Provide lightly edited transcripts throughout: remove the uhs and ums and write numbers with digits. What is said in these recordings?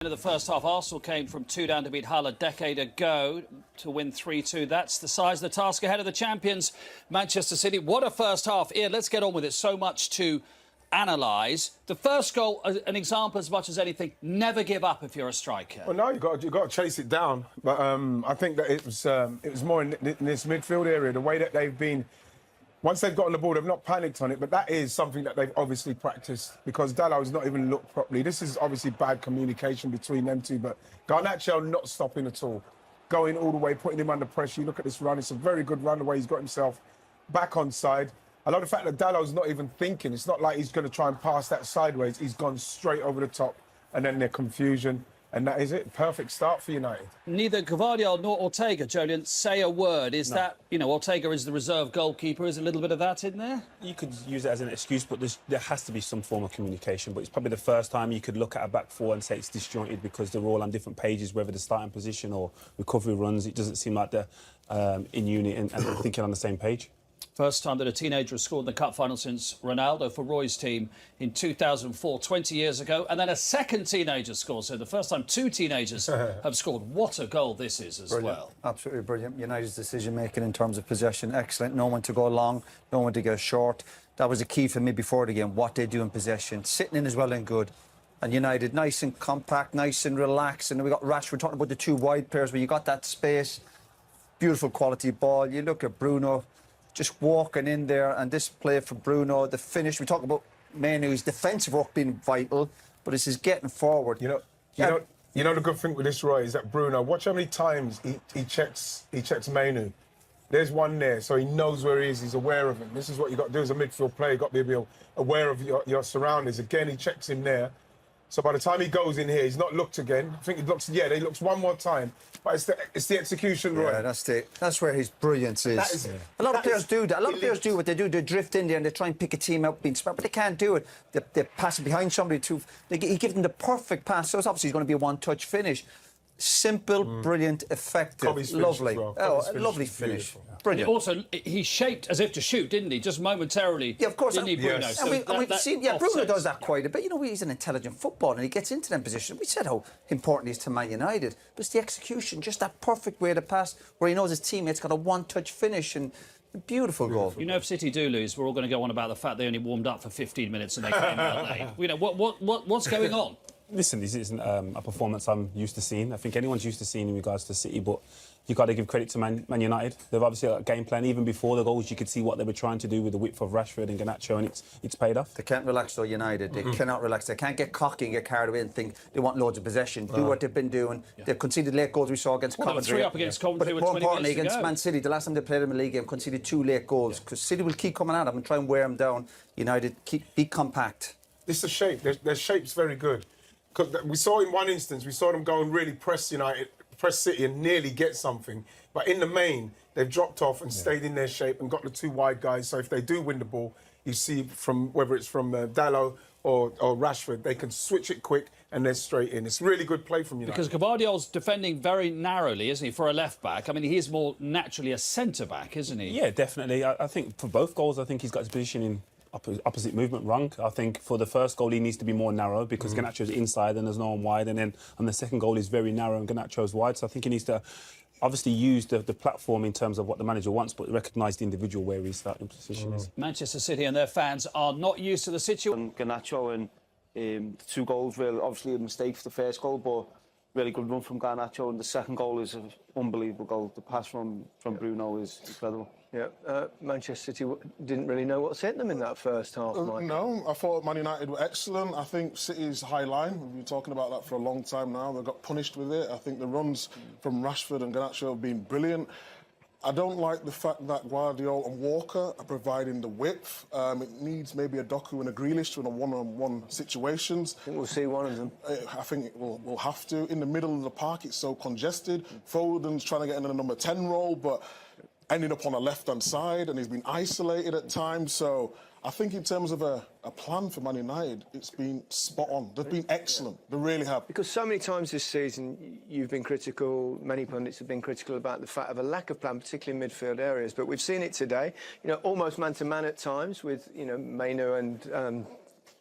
In the first half, Arsenal came from 2 down to beat Hull a decade ago to win 3-2. That's the size of the task ahead of the champions, Manchester City. What a first half. Ian, let's get on with it. So much to analyse. The first goal, an example as much as anything, never give up if you're a striker. Well, no, you've got to chase it down. But I think that it was more in this midfield area, the way that they've been. Once they've gotten the ball, they've not panicked on it, but that is something that they've obviously practiced because Dalot's not even looked properly. This is obviously bad communication between them two, but Garnacho not stopping at all, going all the way, putting him under pressure. You look at this run, it's a very good run the way he's got himself back on side. I love the fact that Dalot's not even thinking. It's not like he's going to try and pass that sideways. He's gone straight over the top, and then their confusion. And that is it. Perfect start for United. Neither Gvardiol nor Ortega, Jolyon, say a word. Is that, Ortega is the reserve goalkeeper. Is a little bit of that in there? You could use it as an excuse, but there has to be some form of communication. But it's probably the first time you could look at a back four and say it's disjointed because they're all on different pages, whether the starting position or recovery runs. It doesn't seem like they're in unit and thinking on the same page. First time that a teenager has scored in the cup final since Ronaldo for Roy's team in 2004, 20 years ago. And then a second teenager scored. So the first time two teenagers have scored. What a goal this is as well. Absolutely brilliant. United's decision-making in terms of possession, excellent. No one to go long, no one to go short. That was a key for me before the game, what they do in possession. Sitting in as well and good. And United, nice and compact, nice and relaxed. And we got Rashford talking about the two wide players where you got that space. Beautiful quality ball. You look at Bruno just walking in there, and this play for Bruno, the finish. We talk about Mainoo's defensive work being vital, but it's his getting forward. You know the good thing with this, Roy, is that Bruno. Watch how many times he checks Mainoo. There's one there, so he knows where he is. He's aware of him. This is what you got to do as a midfield player. You got to be aware of your surroundings. Again, he checks him there. So by the time he goes in here, he's not looked again. I think he looks. Yeah, he looks one more time. But it's the execution, Roy. Yeah, that's where his brilliance is. A lot of players do that. A lot of players do what they do. They drift in there and they try and pick a team out being smart, but they can't do it. They pass it behind somebody he gives them the perfect pass. So it's obviously going to be a one-touch finish. Simple, brilliant, effective, lovely. Oh, a lovely finish. Brilliant. Also, he shaped as if to shoot, didn't he? Just momentarily. Yeah, of course. Didn't he, Bruno? Yes. So and we've seen, Bruno does that quite a bit. He's an intelligent footballer and he gets into them positions. We said how important he is to Man United. But it's the execution, just that perfect way to pass where he knows his teammates got a one-touch finish and a beautiful goal. If City do lose, we're all going to go on about the fact they only warmed up for 15 minutes and they came out late. What's going on? Listen, this isn't a performance I'm used to seeing. I think anyone's used to seeing in regards to City, but you've got to give credit to Man United. They've obviously got a game plan. Even before the goals, you could see what they were trying to do with the width of Rashford and Garnacho, and it's paid off. They can't relax, though, United. They cannot relax. They can't get cocky and get carried away and think they want loads of possession. Do what they've been doing. Yeah. They've conceded late goals we saw against Coventry. 3 up against Coventry but more importantly, against Man City, the last time they played in the league game, conceded 2 late goals because City will keep coming at them and try and wear them down. United, be compact. It's the shape. Their shape's very good. Because we saw in one instance, we saw them go and really press City and nearly get something. But in the main, they've dropped off and stayed in their shape and got the 2 wide guys. So if they do win the ball, you see whether it's from Dalot or Rashford, they can switch it quick and they're straight in. It's really good play from United. Because Gvardiol's defending very narrowly, isn't he, for a left-back? I mean, he is more naturally a centre-back, isn't he? Yeah, definitely. I think for both goals, I think he's got his position in opposite movement wrong. I think for the first goal he needs to be more narrow because Garnacho's inside and there's no one wide, and then on the second goal he's very narrow and Garnacho's wide, so I think he needs to obviously use the platform in terms of what the manager wants, but recognise the individual where his starting position is. Manchester City and their fans are not used to the situation. Garnacho and the 2 goals, really, obviously a mistake for the first goal, but really good run from Garnacho, and the second goal is an unbelievable goal. The pass from Bruno is incredible. Yeah, Manchester City didn't really know what sent them in that first half, Mike. No, I thought Man United were excellent. I think City's high line, we've been talking about that for a long time now. They got punished with it. I think the runs from Rashford and Garnacho have been brilliant. I don't like the fact that Gvardiol and Walker are providing the width. It needs maybe a Doku and a Grealish in a one-on-one situations. I think we'll see one of them. I think we'll have to. In the middle of the park, it's so congested. Foden's trying to get in the number 10 role, but ending up on a left-hand side, and he's been isolated at times. So I think in terms of a plan for Man United, it's been spot on. They've been excellent. They really have. Because so many times this season, you've been critical, many pundits have been critical about the fact of a lack of plan, particularly in midfield areas. But we've seen it today, almost man-to-man at times with, Mainoo and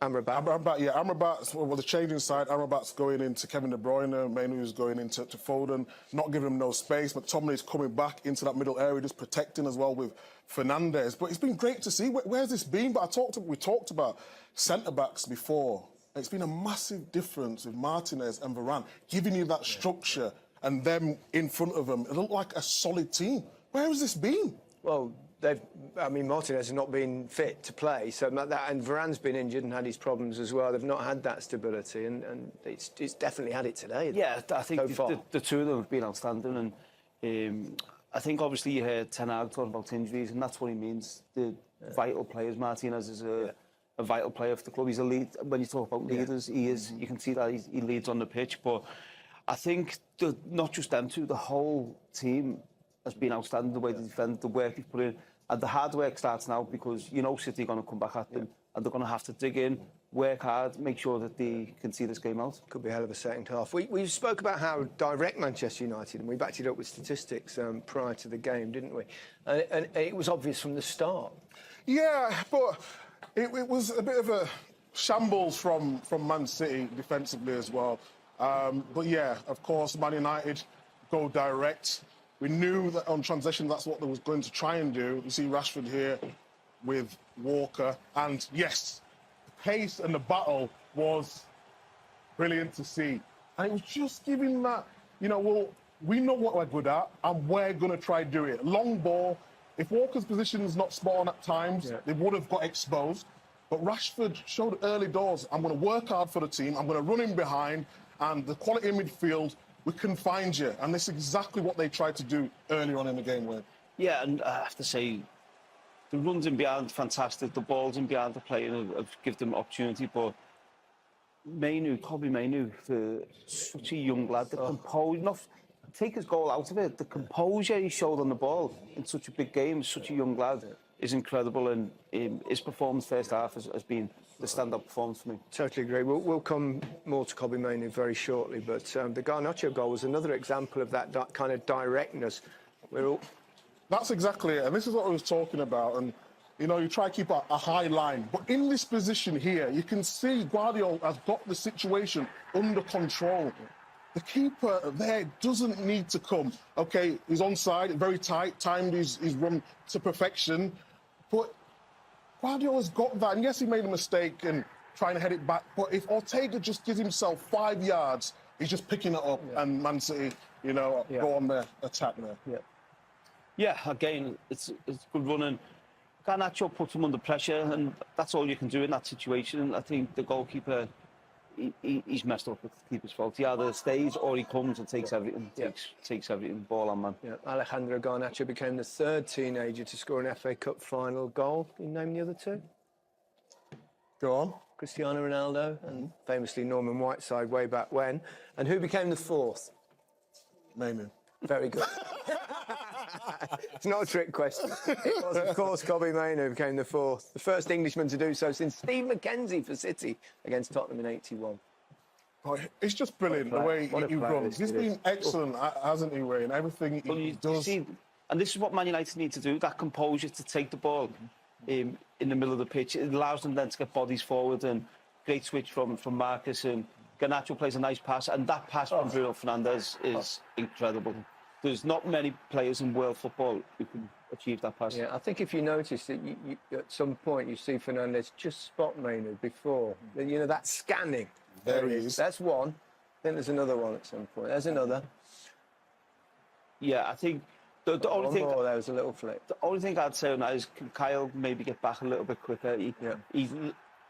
Amrabat. Amrabat's well, the changing side. Amrabat's going into Kevin De Bruyne. Mainoo's going into Foden, not giving him no space. McTominay's coming back into that middle area, just protecting as well with Fernandes. But it's been great to see. Where's this been? But we talked about centre backs before. It's been a massive difference with Martinez and Varane, giving you that structure and them in front of them. It looked like a solid team. Where has this been? Well, Martinez has not been fit to play, so and Varane's been injured and had his problems as well. They've not had that stability, and it's definitely had it today. Yeah, I think so the two of them have been outstanding, and I think obviously you heard Ten Hag talking about injuries, and that's what he means. The vital players. Martinez is a vital player for the club. He's a lead. When you talk about leaders, he is. You can see that he leads on the pitch. But I think not just them two, the whole team has been outstanding. The way they defend, the work they've put in, and the hard work starts now because you know City are going to come back at them, and they're going to have to dig in, work hard, make sure that they can see this game out. Could be a hell of a second half. We spoke about how direct Manchester United, and we backed it up with statistics prior to the game, didn't we? And it was obvious from the start. Yeah, but it was a bit of a shambles from Man City defensively as well. But yeah, of course, Man United go direct. We knew that on transition that's what they was going to try and do. You see Rashford here with Walker. And yes, the pace and the battle was brilliant to see. And it was just giving that, well, we know what we're good at and we're going to try and do it. Long ball. If Walker's position is not spot on at times, they would have got exposed. But Rashford showed early doors, I'm going to work hard for the team, I'm going to run in behind, and the quality in midfield, we can find you. And this is exactly what they tried to do earlier on in the game, Wayne. Yeah, and I have to say, the runs in behind, fantastic. The balls in behind the play have given them opportunity. But Kobbie Mainoo, for such a young lad, the composure, take his goal out of it, the composure he showed on the ball in such a big game, such a young lad, is incredible. And his performance first half has been the stand-up performance for me. Totally agree. We'll come more to Kobbie Mainoo very shortly, but the Garnacho goal was another example of that kind of directness. That's exactly it, and this is what I was talking about. And you try to keep a high line, but in this position here, you can see Guardiola has got the situation under control. The keeper there doesn't need to come. Okay, he's onside, very tight, timed his run to perfection, but Guardiola's got that. And yes, he made a mistake in trying to head it back, but if Ortega just gives himself 5 yards, he's just picking it up, and Man City, go on their attack there. Yeah, again, it's good running. Garnacho puts him under pressure, and that's all you can do in that situation. And I think the goalkeeper, he's messed up with the keeper's fault. He either stays or he comes and takes everything, takes everything, ball on man. Yeah. Alejandro Garnacho became the third teenager to score an FA Cup final goal. Can you name the other two? Go on. Cristiano Ronaldo and famously Norman Whiteside way back when. And who became the fourth? Mainoo. Very good. It's not a trick question. It was, of course, Kobbie Mainoo who became the fourth. The first Englishman to do so since Steve McKenzie for City against Tottenham in '81. Oh, it's just brilliant the way he runs. He's been excellent, hasn't he, Wayne? Everything he does. See, and this is what Man United need to do, that composure to take the ball in the middle of the pitch. It allows them then to get bodies forward, and great switch from Marcus, and Garnacho plays a nice pass, and that pass from Bruno Fernandes is incredible. There's not many players in world football who can achieve that pass. Yeah, I think if you notice that you at some point you see Fernandes just spot Mainoo before, that scanning. There he is. That's one. I think there's another one at some point. There's another. Yeah, I think the only thing. There was a little flick. The only thing I'd say on that is, can Kyle maybe get back a little bit quicker? He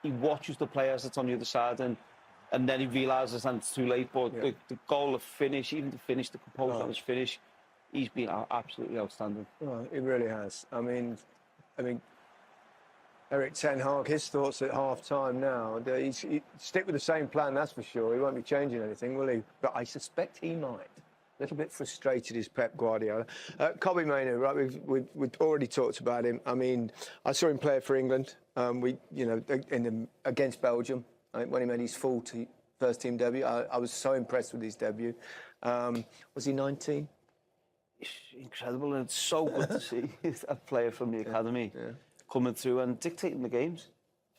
watches the players that's on the other side, and then he realises that it's too late. But the goal of finish, even to finish, the composure of his finish, he's been absolutely outstanding. Oh, he really has. I mean, Erik Ten Hag, his thoughts at half-time now, he stick with the same plan, that's for sure. He won't be changing anything, will he? But I suspect he might. A little bit frustrated is Pep Guardiola. Kobbie Mainoo, right? We've already talked about him. I mean, I saw him play for England. Against Belgium. When he made his first team debut, I was so impressed with his debut. Was he 19? Incredible, and it's so good to see a player from the academy coming through and dictating the games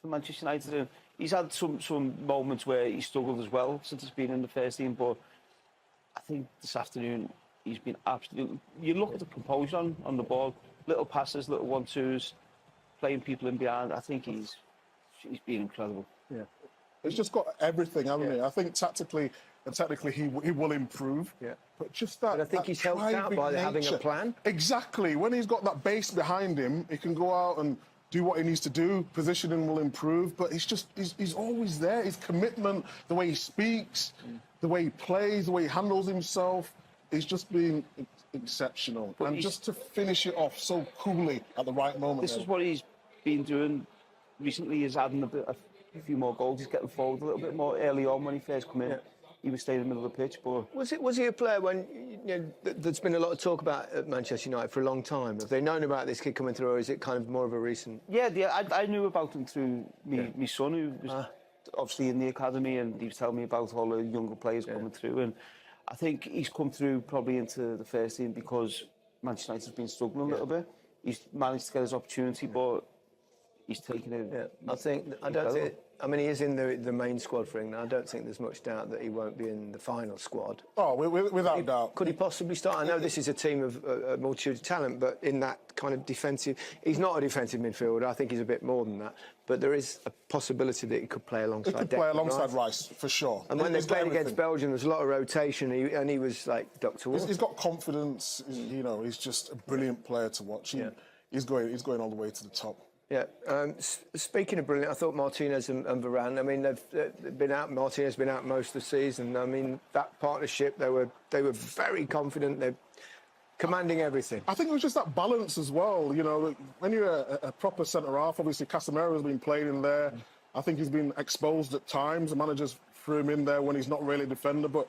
for Manchester United. he's had some moments where he struggled as well since he's been in the first team, but I think this afternoon he's been absolutely... You look at the composure on the ball, little passes, little 1-2s, playing people in behind. I think he's been incredible. Yeah. He's just got everything, hasn't he? I think tactically and technically he will improve. Yeah. But just that. But I think that he's helped out driving by having a nature. plan. Exactly. When he's got that base behind him, he can go out and do what he needs to do. Positioning will improve. But he's always there. His commitment, the way he speaks, the way he plays, the way he handles himself, he's just been exceptional. But and just to finish it off so coolly at the right moment. This is what he's been doing recently, is adding a few more goals. He's getting forward a little bit more early on when he first come in. Yeah. He was staying in the middle of the pitch, but... Was he a player when, there's been a lot of talk about at Manchester United for a long time? Have they known about this kid coming through, or is it kind of more of a recent... Yeah, I knew about him through my son, who was obviously in the academy, and he was telling me about all the younger players coming through. And I think he's come through probably into the first team because Manchester United has been struggling a little bit. He's managed to get his opportunity, but he's taken it. Yeah, I mean, he is in the main squad for England. I don't think there's much doubt that he won't be in the final squad. Oh, without doubt. Could he possibly start? I know this is a team of a multitude of talent, but in that kind of defensive... He's not a defensive midfielder. I think he's a bit more than that. But there is a possibility that he could play alongside He could play alongside Rice, for sure. And when they He's got played against everything. Belgium, there's a lot of rotation, and he was like Dr. Water. He's got confidence. He's just a brilliant player to watch. He's going all the way to the top. Yeah. Speaking of brilliant, I thought Martinez and Varane. I mean, they've been out. Martinez has been out most of the season. I mean, that partnership, they were very confident. They're commanding everything. I think it was just that balance as well. When you're a proper centre half, obviously Casemiro's been playing in there. I think he's been exposed at times. The managers threw him in there when he's not really a defender. But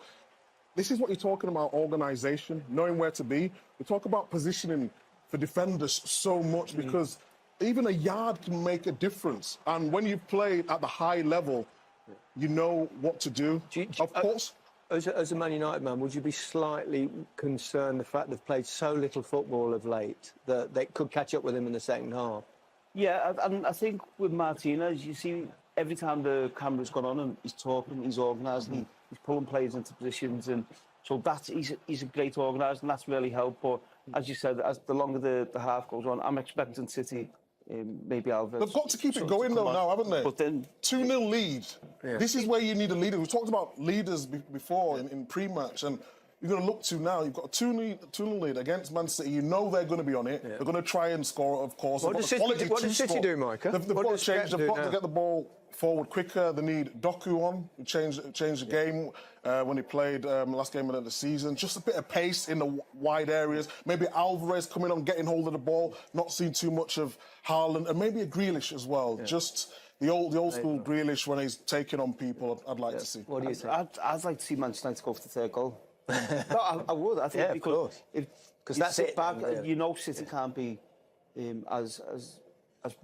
this is what you're talking about: organisation, knowing where to be. We talk about positioning for defenders so much because even a yard can make a difference. And when you've played at the high level, you know what to do. Of course. As a Man United man, would you be slightly concerned the fact they've played so little football of late that they could catch up with him in the second half? Yeah, and I think with Martinez, you see every time the camera's gone on and he's talking, he's organised, and he's pulling players into positions, and so he's a great organiser, and that's really helped. But as you said, as the longer the half goes on, I'm expecting City. Maybe Alves. They've got to keep it going though now, haven't they? But then 2-0 lead. Yeah. This is where you need a leader. We've talked about leaders before in pre-match, and you're going to look to now. You've got a 2-0 lead against Man City. You know they're going to be on it. Yeah. They're going to try and score, of course. What does City do, Micah? They've got to get the ball forward quicker. They need Doku on. Change the game when he played last game of the season. Just a bit of pace in the wide areas. Maybe Alvarez coming on, getting hold of the ball. Not seeing too much of Haaland, and maybe a Grealish as well. Yeah. Just the old school Grealish when he's taking on people. I'd like to see. What do you think? I'd like to see Manchester United go for the third goal. No, I would. I think because that's it. Back, City can't be as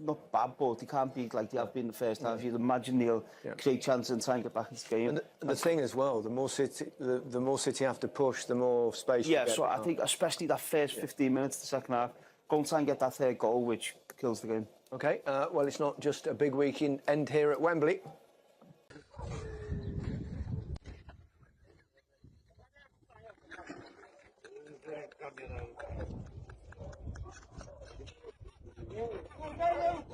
not bad, but they can't be like they have been in the first half. You'd imagine they'll create chances and try and get back into the game. And the thing as well, the more City have to push, the more space. Yeah, so I think especially that first 15 minutes of the second half, go and try and get that third goal, which kills the game. Okay, well, it's not just a big weekend end here at Wembley. Go,